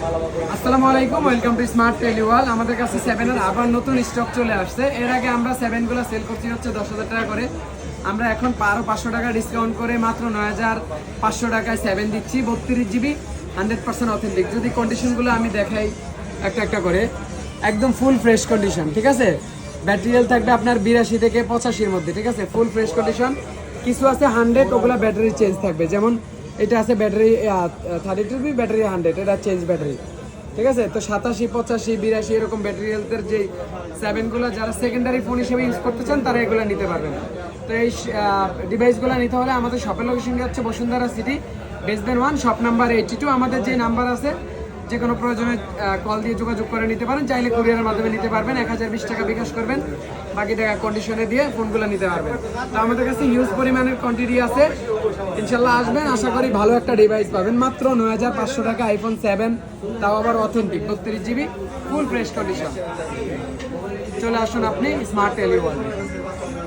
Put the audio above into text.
আসসালামু আলাইকুম, welcome to smart টেলিওয়াল। আমাদের কাছে 7 এর আবার নতুন স্টক চলে আসছে। এর আগে আমরা 7 গুলো সেল করছি হচ্ছে 10,000 টাকা করে। আমরা এখন আরও 500 টাকা ডিসকাউন্ট করে মাত্র 9,500 টাকায় 7 দিচ্ছি। 32 জিবি 100% অথেন্টিক। যদি কন্ডিশনগুলো আমি দেখাই একটা একটা করে, একদম ফুল ফ্রেশ কন্ডিশন, ঠিক আছে। ব্যাটারি হেলথ থাকবে আপনার 82 থেকে 85-র মধ্যে, ঠিক আছে। Full fresh condition. কিছু আছে 100, ওগুলো ব্যাটারি চেঞ্জ থাকবে। যেমন এটা আছে ব্যাটারি 32 ব্যাটারি 100, এটা চেঞ্জ ব্যাটারি, ঠিক আছে। তো 87, 85, 82 এরকম ব্যাটারি হেলথের যে 7গুলো যারা সেকেন্ডারি ফোন হিসেবে ইউজ করতে চান তারা এগুলো নিতে পারবেন। তো এই ডিভাইসগুলো নিতে হলে আমাদের শপের লোকেশনটি হচ্ছে Bashundhara city, basement 1, shop number 82। আমাদের যে নাম্বার আছে, যে কোনো প্রয়োজনে কল দিয়ে যোগাযোগ করে নিতে পারেন। চাইলে কুরিয়ারের মাধ্যমে নিতে পারবেন। 1020 টাকা বিকাশ করবেন, বাকি টাকা কন্ডিশনে দিয়ে ফোনগুলো নিতে পারবেন। তো আমাদের কাছে হিউজ পরিমাণের কোয়ান্টিটি আছে। ইনশাল্লাহ আসবেন, আশা করি ভালো একটা ডিভাইস পাবেন। মাত্র 9,500 টাকা আইফোন 7, তাও আবার authentic 32 GB full fresh condition. চলে আসুন আপনি স্মার্ট টেলিওয়াল।